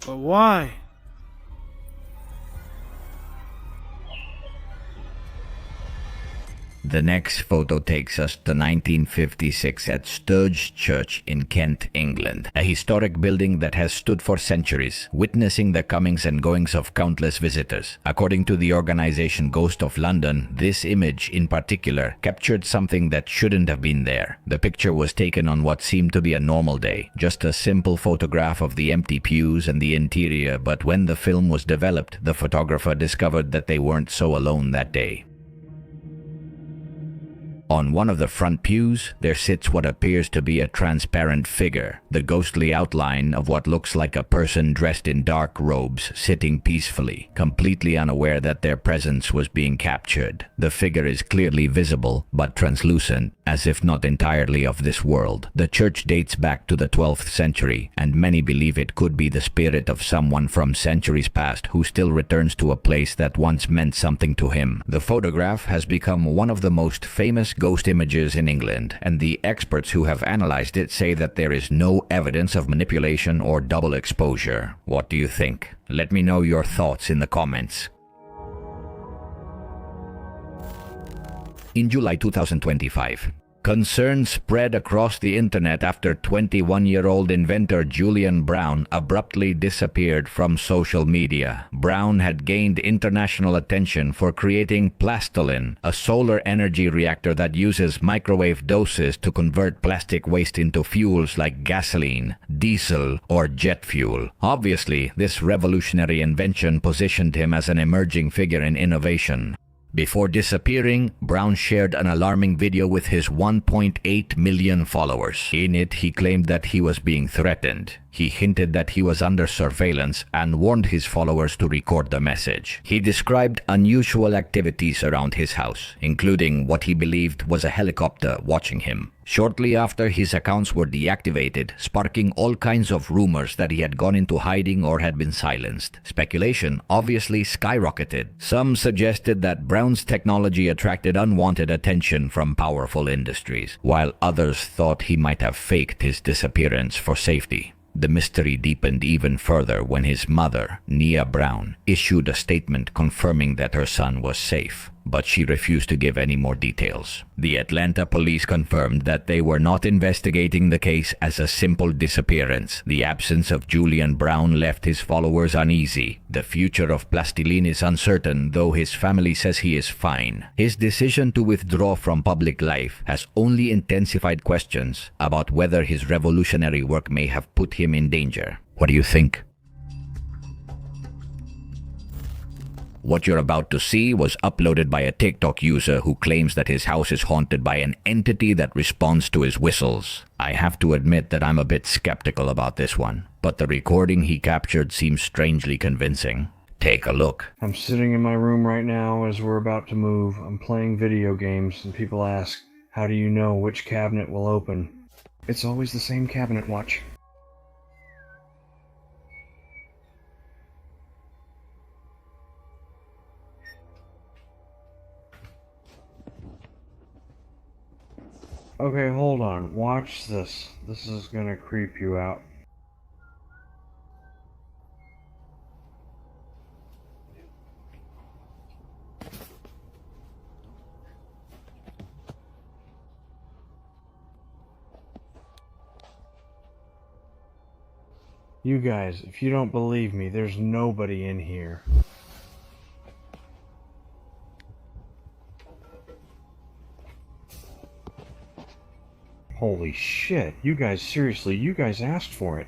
But why? The next photo takes us to 1956 at Sturge Church in Kent, England, a historic building that has stood for centuries, witnessing the comings and goings of countless visitors. According to the organization Ghost of London, this image in particular captured something that shouldn't have been there. The picture was taken on what seemed to be a normal day, just a simple photograph of the empty pews and the interior, but when the film was developed, the photographer discovered that they weren't so alone that day. On one of the front pews, there sits what appears to be a transparent figure, the ghostly outline of what looks like a person dressed in dark robes, sitting peacefully, completely unaware that their presence was being captured. The figure is clearly visible, but translucent, as if not entirely of this world. The church dates back to the 12th century, and many believe it could be the spirit of someone from centuries past who still returns to a place that once meant something to him. The photograph has become one of the most famous ghost images in England, and the experts who have analyzed it say that there is no evidence of manipulation or double exposure. What do you think? Let me know your thoughts in the comments. In July 2025, concern spread across the internet after 21-year-old inventor Julian Brown abruptly disappeared from social media. Brown had gained international attention for creating Plastoline, a solar energy reactor that uses microwave doses to convert plastic waste into fuels like gasoline, diesel, or jet fuel. Obviously, this revolutionary invention positioned him as an emerging figure in innovation. Before disappearing, Brown shared an alarming video with his 1.8 million followers. In it, he claimed that he was being threatened. He hinted that he was under surveillance and warned his followers to record the message. He described unusual activities around his house, including what he believed was a helicopter watching him. Shortly after, his accounts were deactivated, sparking all kinds of rumors that he had gone into hiding or had been silenced. Speculation obviously skyrocketed. Some suggested that Brown's technology attracted unwanted attention from powerful industries, while others thought he might have faked his disappearance for safety. The mystery deepened even further when his mother, Nia Brown, issued a statement confirming that her son was safe, but she refused to give any more details. The Atlanta police confirmed that they were not investigating the case as a simple disappearance. The absence of Julian Brown left his followers uneasy. The future of Plastiline is uncertain, though his family says he is fine. His decision to withdraw from public life has only intensified questions about whether his revolutionary work may have put him in danger. What do you think? What you're about to see was uploaded by a TikTok user who claims that his house is haunted by an entity that responds to his whistles. I have to admit that I'm a bit skeptical about this one, but the recording he captured seems strangely convincing. Take a look. I'm sitting in my room right now as we're about to move. I'm playing video games and people ask, how do you know which cabinet will open? It's always the same cabinet, watch. Okay, hold on. Watch this. This is gonna creep you out. You guys, if you don't believe me, there's nobody in here. Holy shit, you guys, seriously, you guys asked for it.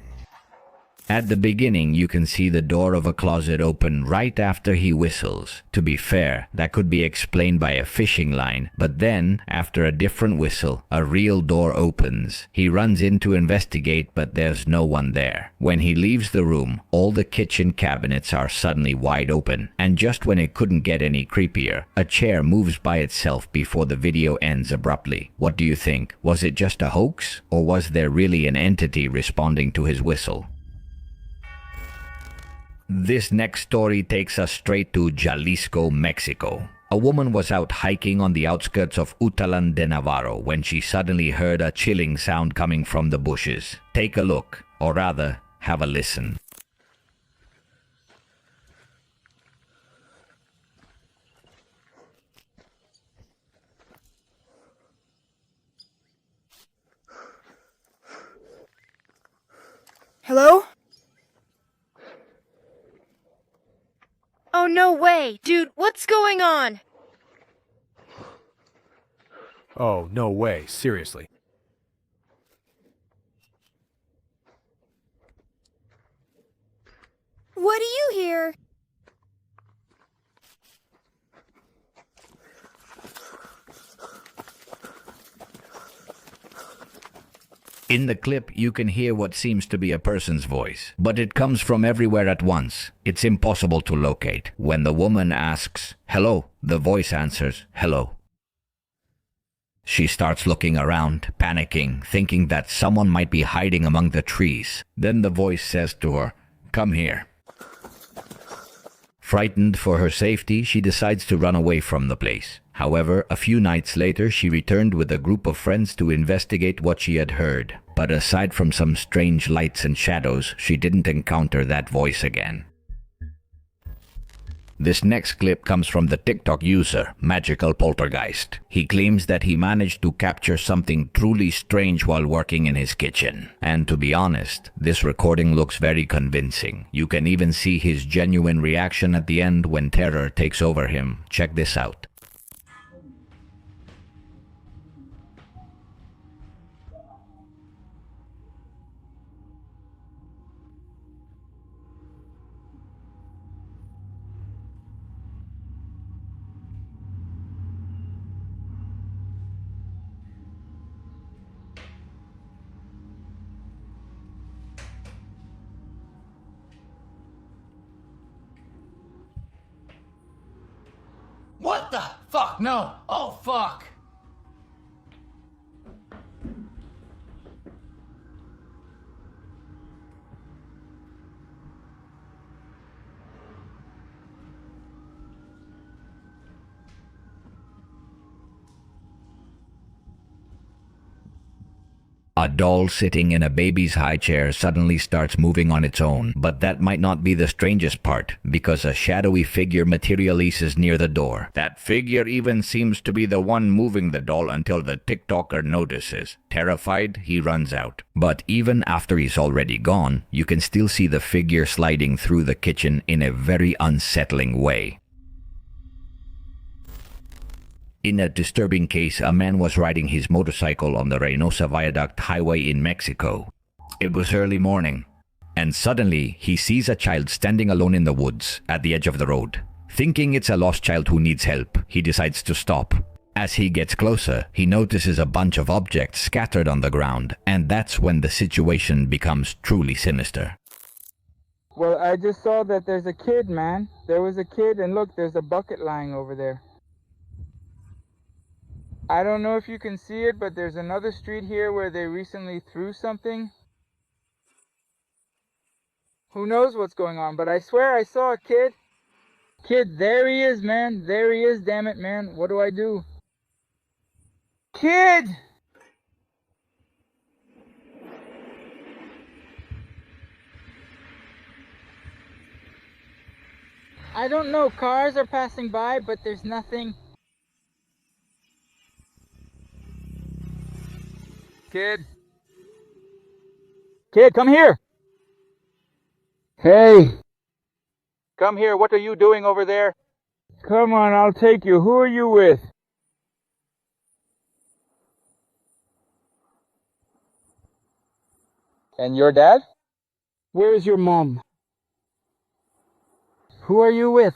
At the beginning, you can see the door of a closet open right after he whistles. To be fair, that could be explained by a fishing line, but then, after a different whistle, a real door opens. He runs in to investigate, but there's no one there. When he leaves the room, all the kitchen cabinets are suddenly wide open, and just when it couldn't get any creepier, a chair moves by itself before the video ends abruptly. What do you think? Was it just a hoax, or was there really an entity responding to his whistle? This next story takes us straight to Jalisco, Mexico. A woman was out hiking on the outskirts of Utalan de Navarro when she suddenly heard a chilling sound coming from the bushes. Take a look, or rather, have a listen. Hello? Oh, no way! Dude, what's going on? Oh, no way. Seriously. What do you hear? In the clip, you can hear what seems to be a person's voice, but it comes from everywhere at once. It's impossible to locate. When the woman asks, "Hello," the voice answers, "Hello." She starts looking around, panicking, thinking that someone might be hiding among the trees. Then the voice says to her, "Come here." Frightened for her safety, she decides to run away from the place. However, a few nights later, she returned with a group of friends to investigate what she had heard. But aside from some strange lights and shadows, she didn't encounter that voice again. This next clip comes from the TikTok user, Magical Poltergeist. He claims that he managed to capture something truly strange while working in his kitchen. And to be honest, this recording looks very convincing. You can even see his genuine reaction at the end when terror takes over him. Check this out. What the fuck? No. Oh, fuck. A doll sitting in a baby's high chair suddenly starts moving on its own, but that might not be the strangest part, because a shadowy figure materializes near the door. That figure even seems to be the one moving the doll until the TikToker notices. Terrified, he runs out. But even after he's already gone, you can still see the figure sliding through the kitchen in a very unsettling way. In a disturbing case, a man was riding his motorcycle on the Reynosa Viaduct highway in Mexico. It was early morning, and suddenly he sees a child standing alone in the woods at the edge of the road. Thinking it's a lost child who needs help, he decides to stop. As he gets closer, he notices a bunch of objects scattered on the ground, and that's when the situation becomes truly sinister. Well, I just saw that there's a kid, man. There was a kid, and look, there's a bucket lying over there. I don't know if you can see it, but there's another street here where they recently threw something. Who knows what's going on, but I swear I saw a kid. Kid, there he is, man. There he is, damn it, man. What do I do? Kid! I don't know. Cars are passing by, but there's nothing. Kid. Kid, come here. Hey. Come here. What are you doing over there? Come on, I'll take you. Who are you with? And your dad? Where is your mom? Who are you with?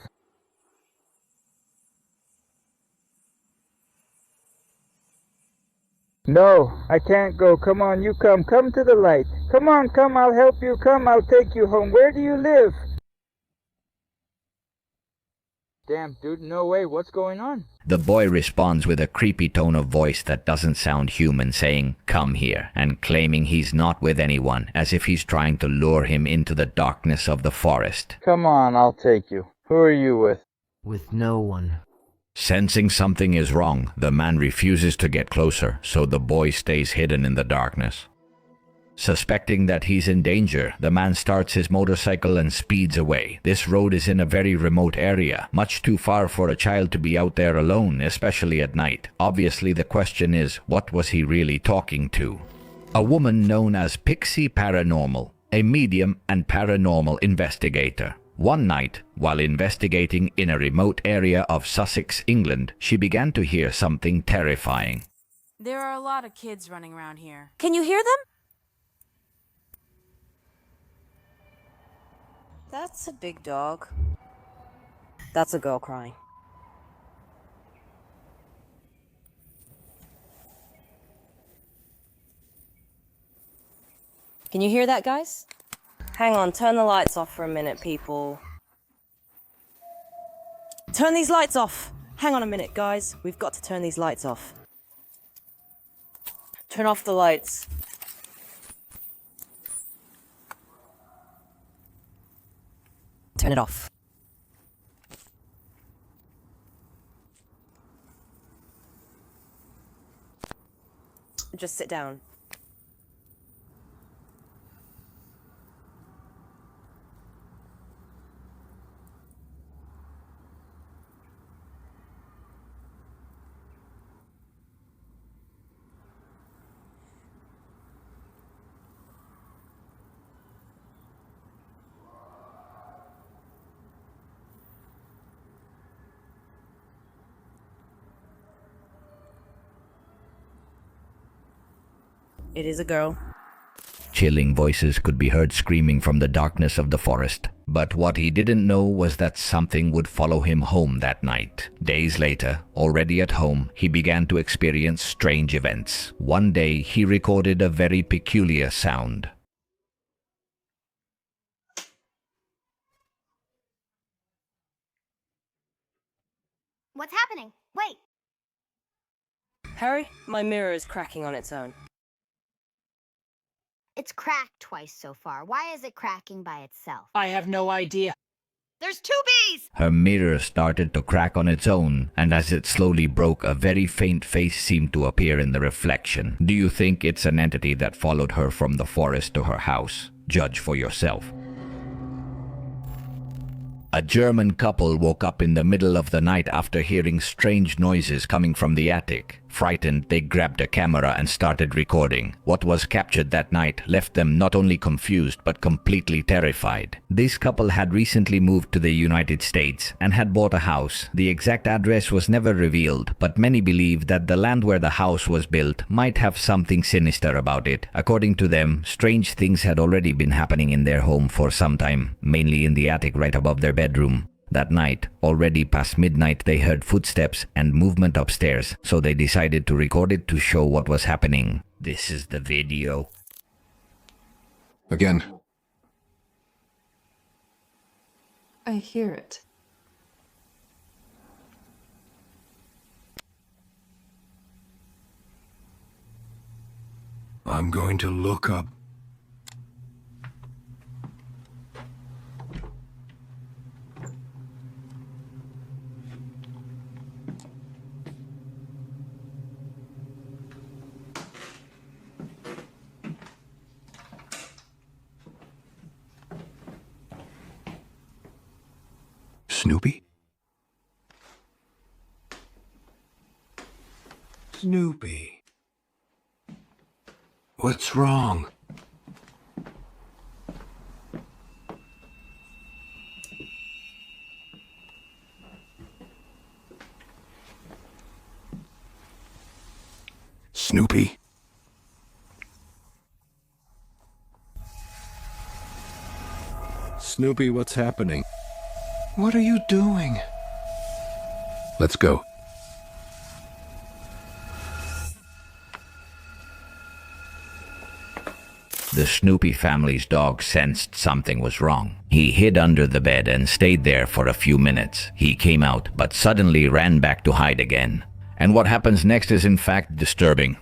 No, I can't go. Come on, you come. Come to the light. Come on, come, I'll help you. Come, I'll take you home. Where do you live? Damn, dude, no way. What's going on? The boy responds with a creepy tone of voice that doesn't sound human, saying, "Come here," and claiming he's not with anyone, as if he's trying to lure him into the darkness of the forest. Come on, I'll take you. Who are you with? With no one. Sensing something is wrong, the man refuses to get closer, so the boy stays hidden in the darkness. Suspecting that he's in danger, the man starts his motorcycle and speeds away. This road is in a very remote area, much too far for a child to be out there alone, especially at night. Obviously, the question is, what was he really talking to? A woman known as Pixie Paranormal a medium and paranormal investigator. One night, while investigating in a remote area of Sussex, England, she began to hear something terrifying. There are a lot of kids running around here. Can you hear them? That's a big dog. That's a girl crying. Can you hear that, guys? Hang on, turn the lights off for a minute, people. Turn these lights off! Hang on a minute, guys. We've got to turn these lights off. Turn off the lights. Turn it off. Just sit down. It is a girl. Chilling voices could be heard screaming from the darkness of the forest. But what he didn't know was that something would follow him home that night. Days later, already at home, he began to experience strange events. One day, he recorded a very peculiar sound. What's happening? Wait! Harry, my mirror is cracking on its own. It's cracked twice so far. Why is it cracking by itself? I have no idea. There's two bees! Her mirror started to crack on its own, and as it slowly broke, a very faint face seemed to appear in the reflection. Do you think it's an entity that followed her from the forest to her house? Judge for yourself. A German couple woke up in the middle of the night after hearing strange noises coming from the attic. Frightened, they grabbed a camera and started recording. What was captured that night left them not only confused but completely terrified. This couple had recently moved to the United States and had bought a house. The exact address was never revealed, but many believe that the land where the house was built might have something sinister about it. According to them, strange things had already been happening in their home for some time, mainly in the attic right above their bedroom. That night, already past midnight, they heard footsteps and movement upstairs, so they decided to record it to show what was happening. This is the video. Again. I hear it. I'm going to look up. Snoopy? Snoopy. What's wrong? Snoopy? Snoopy, what's happening? What are you doing? Let's go. The Snoopy family's dog sensed something was wrong. He hid under the bed and stayed there for a few minutes. He came out, but suddenly ran back to hide again. And what happens next is in fact disturbing.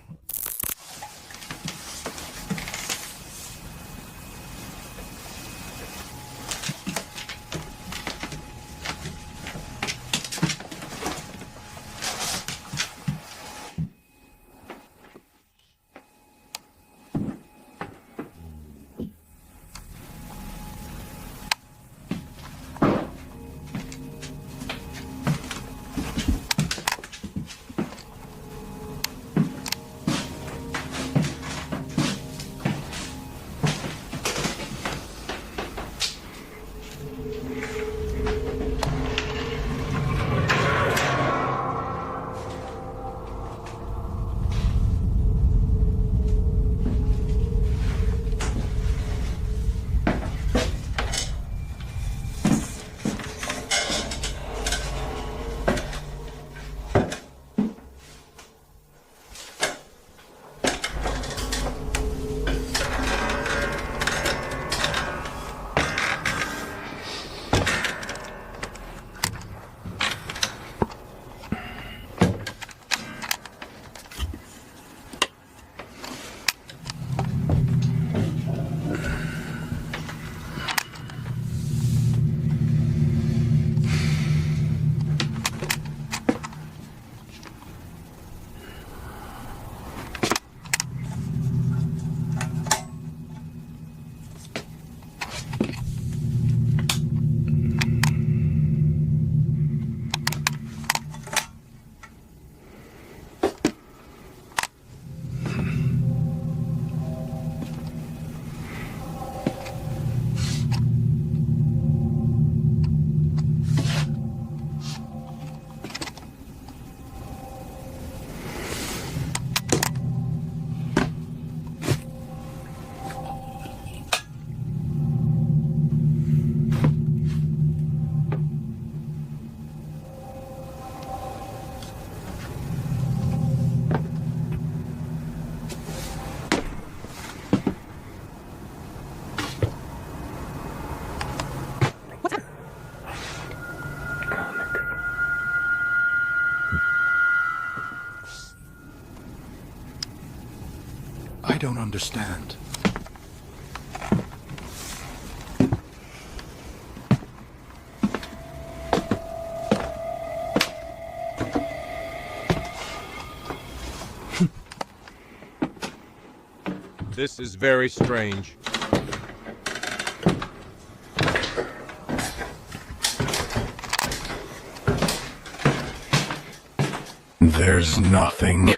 don't understand. This is very strange. There's nothing.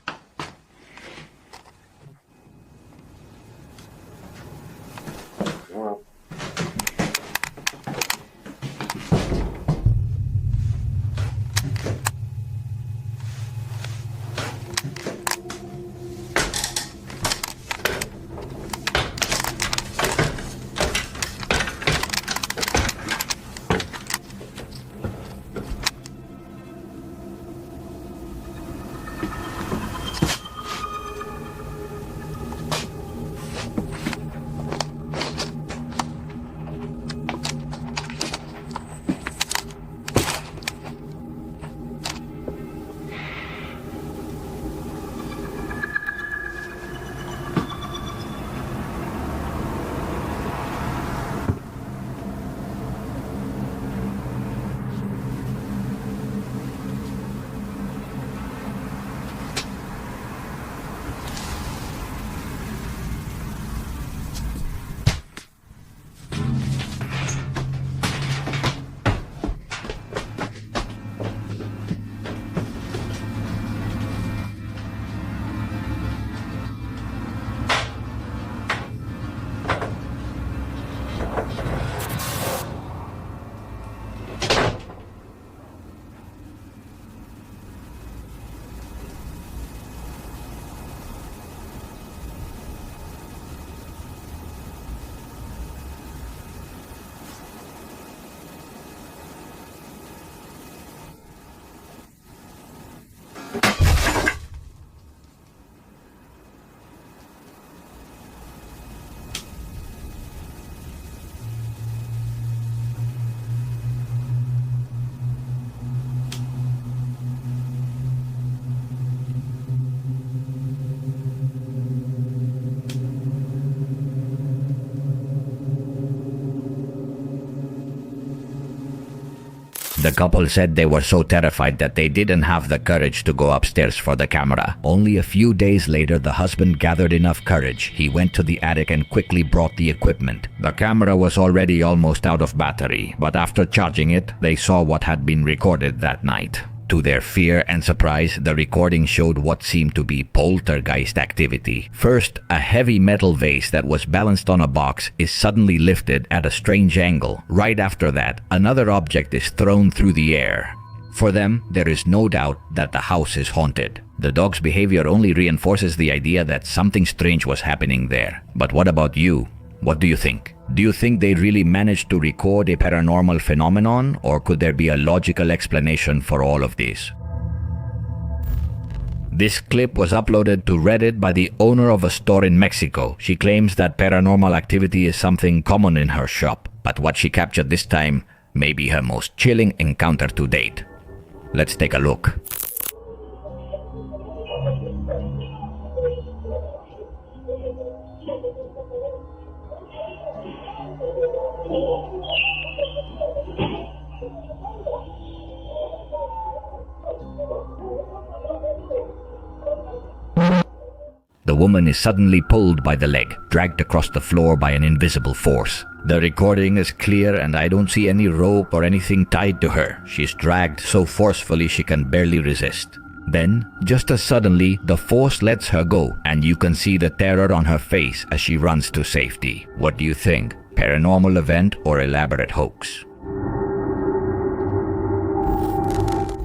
The couple said they were so terrified that they didn't have the courage to go upstairs for the camera. Only a few days later, the husband gathered enough courage. He went to the attic and quickly brought the equipment. The camera was already almost out of battery, but after charging it, they saw what had been recorded that night. To their fear and surprise, the recording showed what seemed to be poltergeist activity. First, a heavy metal vase that was balanced on a box is suddenly lifted at a strange angle. Right after that, another object is thrown through the air. For them, there is no doubt that the house is haunted. The dog's behavior only reinforces the idea that something strange was happening there. But what about you? What do you think? Do you think they really managed to record a paranormal phenomenon, or could there be a logical explanation for all of this? This clip was uploaded to Reddit by the owner of a store in Mexico. She claims that paranormal activity is something common in her shop, but what she captured this time may be her most chilling encounter to date. Let's take a look. The woman is suddenly pulled by the leg, dragged across the floor by an invisible force. The recording is clear and I don't see any rope or anything tied to her. She's dragged so forcefully she can barely resist. Then, just as suddenly, the force lets her go and you can see the terror on her face as she runs to safety. What do you think? Paranormal event or elaborate hoax?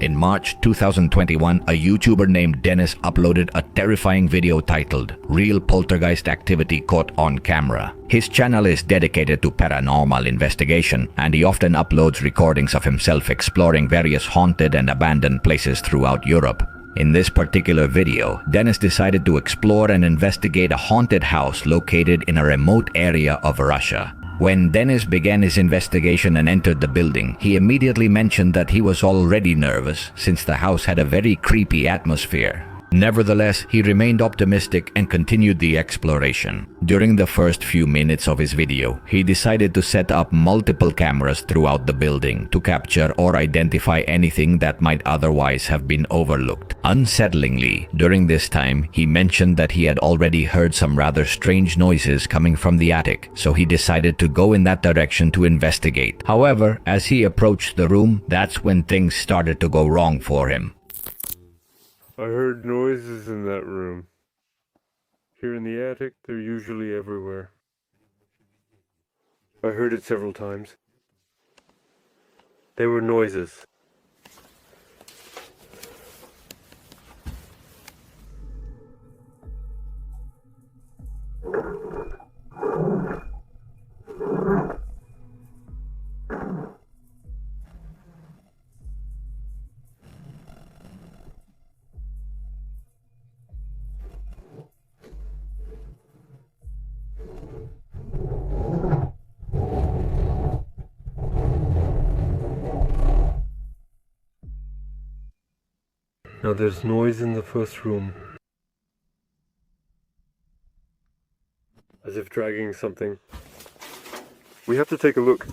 In March 2021, a YouTuber named Dennis uploaded a terrifying video titled "Real Poltergeist Activity Caught on Camera." His channel is dedicated to paranormal investigation, and he often uploads recordings of himself exploring various haunted and abandoned places throughout Europe. In this particular video, Dennis decided to explore and investigate a haunted house located in a remote area of Russia. When Dennis began his investigation and entered the building, he immediately mentioned that he was already nervous since the house had a very creepy atmosphere. Nevertheless, he remained optimistic and continued the exploration. During the first few minutes of his video, he decided to set up multiple cameras throughout the building to capture or identify anything that might otherwise have been overlooked. Unsettlingly, during this time, he mentioned that he had already heard some rather strange noises coming from the attic, so he decided to go in that direction to investigate. However, as he approached the room, that's when things started to go wrong for him. I heard noises in that room. Here in the attic, they're usually everywhere. I heard it several times. They were noises. Now there's noise in the first room. As if dragging something. We have to take a look.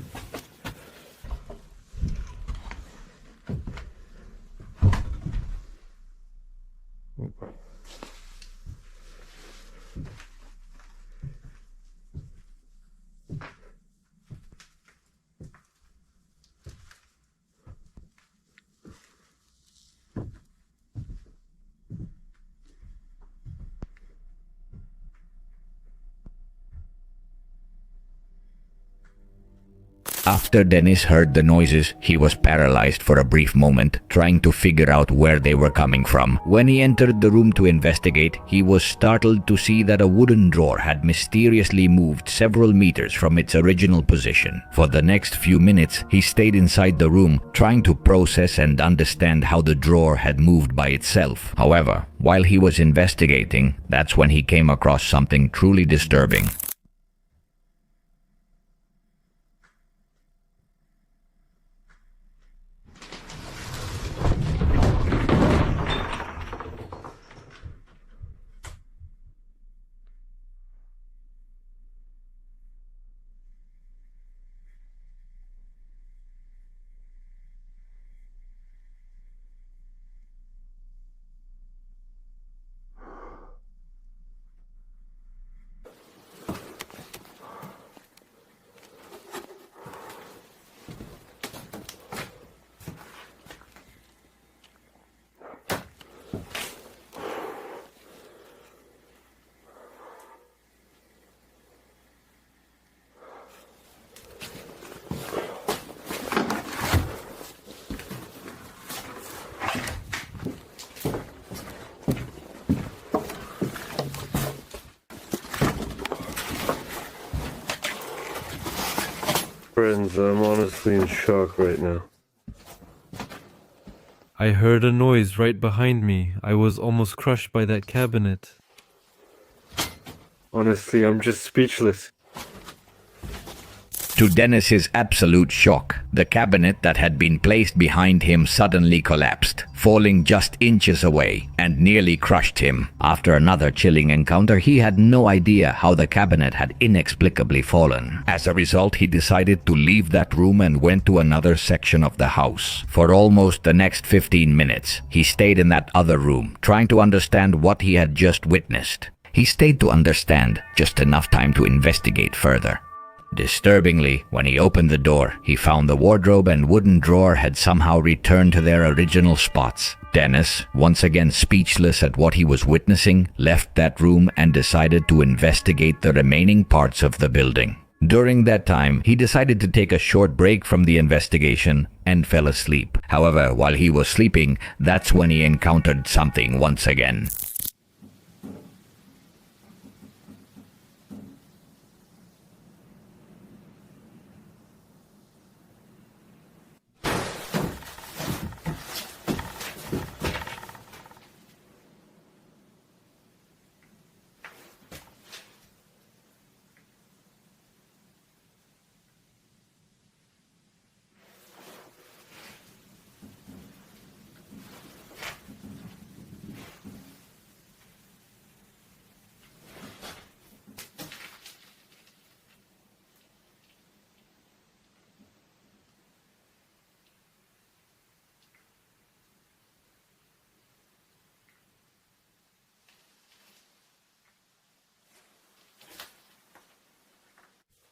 After Dennis heard the noises, he was paralyzed for a brief moment, trying to figure out where they were coming from. When he entered the room to investigate, he was startled to see that a wooden drawer had mysteriously moved several meters from its original position. For the next few minutes, he stayed inside the room, trying to process and understand how the drawer had moved by itself. However, while he was investigating, that's when he came across something truly disturbing. Friends, I'm honestly in shock right now. I heard a noise right behind me. I was almost crushed by that cabinet. Honestly, I'm just speechless. To Dennis's absolute shock, the cabinet that had been placed behind him suddenly collapsed, falling just inches away, and nearly crushed him. After another chilling encounter, he had no idea how the cabinet had inexplicably fallen. As a result, he decided to leave that room and went to another section of the house. For almost the next 15 minutes, he stayed in that other room, trying to understand what he had just witnessed. He stayed to understand, just enough time to investigate further. Disturbingly, when he opened the door, he found the wardrobe and wooden drawer had somehow returned to their original spots. Dennis, once again speechless at what he was witnessing, left that room and decided to investigate the remaining parts of the building. During that time, he decided to take a short break from the investigation and fell asleep. However, while he was sleeping, that's when he encountered something once again.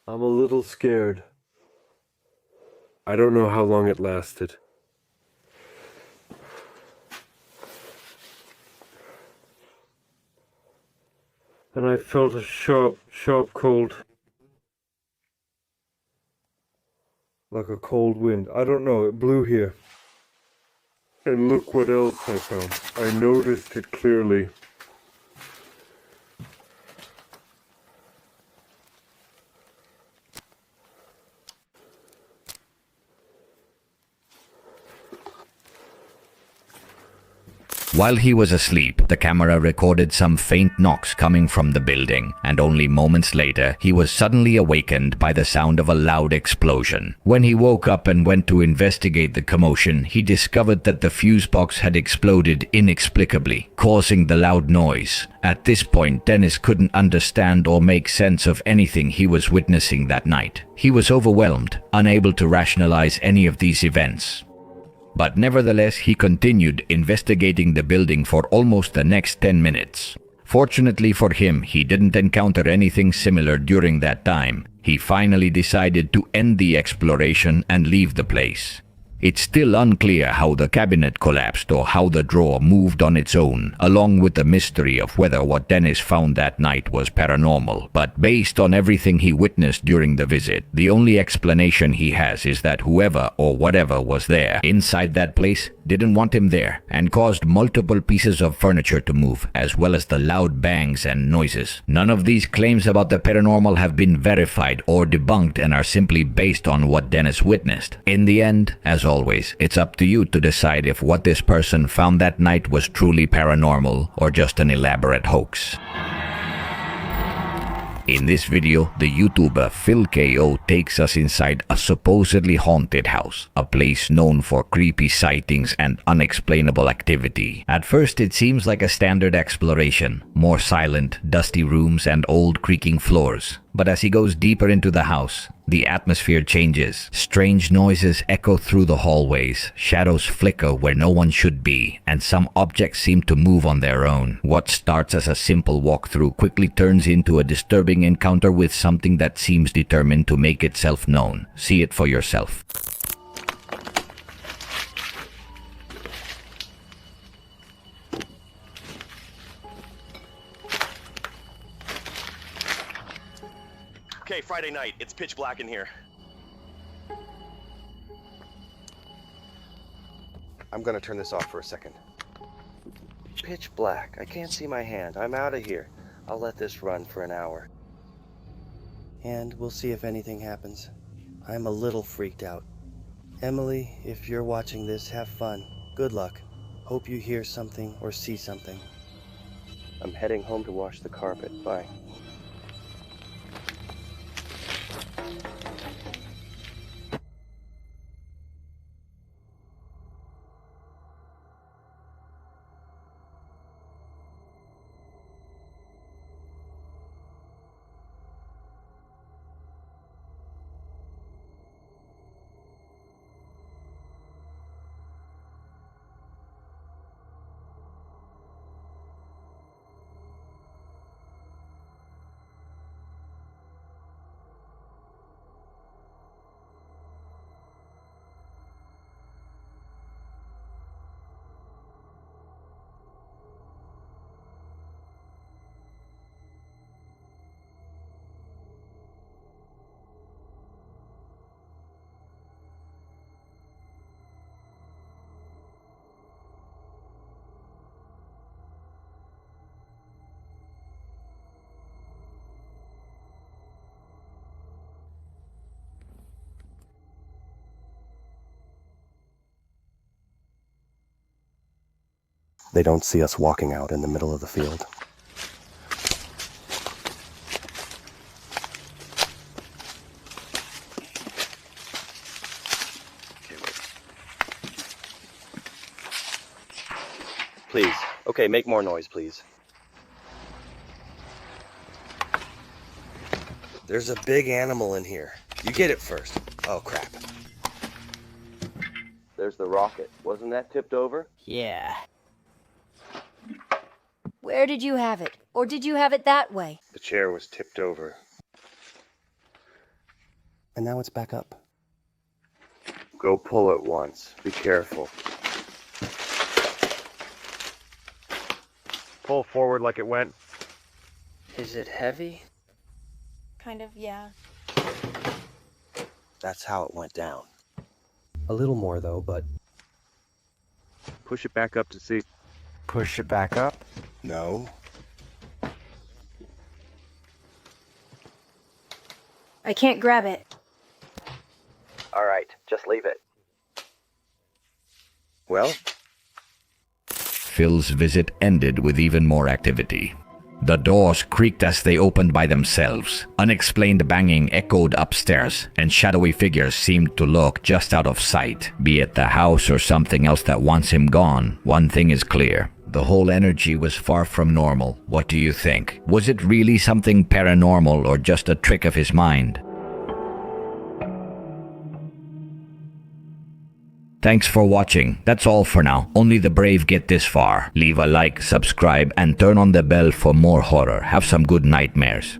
I'm a little scared. I don't know how long it lasted. And I felt a sharp, sharp cold. Like a cold wind. I don't know, it blew here. And look what else I found. I noticed it clearly. While he was asleep, the camera recorded some faint knocks coming from the building, and only moments later, he was suddenly awakened by the sound of a loud explosion. When he woke up and went to investigate the commotion, he discovered that the fuse box had exploded inexplicably, causing the loud noise. At this point, Dennis couldn't understand or make sense of anything he was witnessing that night. He was overwhelmed, unable to rationalize any of these events. But nevertheless, he continued investigating the building for almost the next 10 minutes. Fortunately for him, he didn't encounter anything similar during that time. He finally decided to end the exploration and leave the place. It's still unclear how the cabinet collapsed or how the drawer moved on its own, along with the mystery of whether what Dennis found that night was paranormal. But based on everything he witnessed during the visit, the only explanation he has is that whoever or whatever was there inside that place didn't want him there and caused multiple pieces of furniture to move, as well as the loud bangs and noises. None of these claims about the paranormal have been verified or debunked and are simply based on what Dennis witnessed. In the end, as always, it's up to you to decide if what this person found that night was truly paranormal or just an elaborate hoax. In this video, the YouTuber PhilKO takes us inside a supposedly haunted house, a place known for creepy sightings and unexplainable activity. At first, it seems like a standard exploration, more silent, dusty rooms and old creaking floors. But as he goes deeper into the house, the atmosphere changes. Strange noises echo through the hallways, shadows flicker where no one should be, and some objects seem to move on their own. What starts as a simple walkthrough quickly turns into a disturbing encounter with something that seems determined to make itself known. See it for yourself. Okay, Friday night. It's pitch black in here. I'm gonna turn this off for a second. Pitch black. I can't see my hand. I'm out of here. I'll let this run for an hour. And we'll see if anything happens. I'm a little freaked out. Emily, if you're watching this, have fun. Good luck. Hope you hear something or see something. I'm heading home to wash the carpet. Bye. They don't see us walking out in the middle of the field. Please. Okay, make more noise, please. There's a big animal in here. You get it first. Oh, crap. There's the rocket. Wasn't that tipped over? Yeah. Where did you have it? Or did you have it that way? The chair was tipped over. And now it's back up. Go pull it once. Be careful. Pull forward like it went. Is it heavy? Kind of, yeah. That's how it went down. A little more though, but... Push it back up to see. Push it back up. No. I can't grab it. Alright, just leave it. Well? Phil's visit ended with even more activity. The doors creaked as they opened by themselves. Unexplained banging echoed upstairs, and shadowy figures seemed to lurk just out of sight. Be it the house or something else that wants him gone, one thing is clear. The whole energy was far from normal. What do you think? Was it really something paranormal or just a trick of his mind? Thanks for watching. That's all for now. Only the brave get this far. Leave a like, subscribe, and turn on the bell for more horror. Have some good nightmares.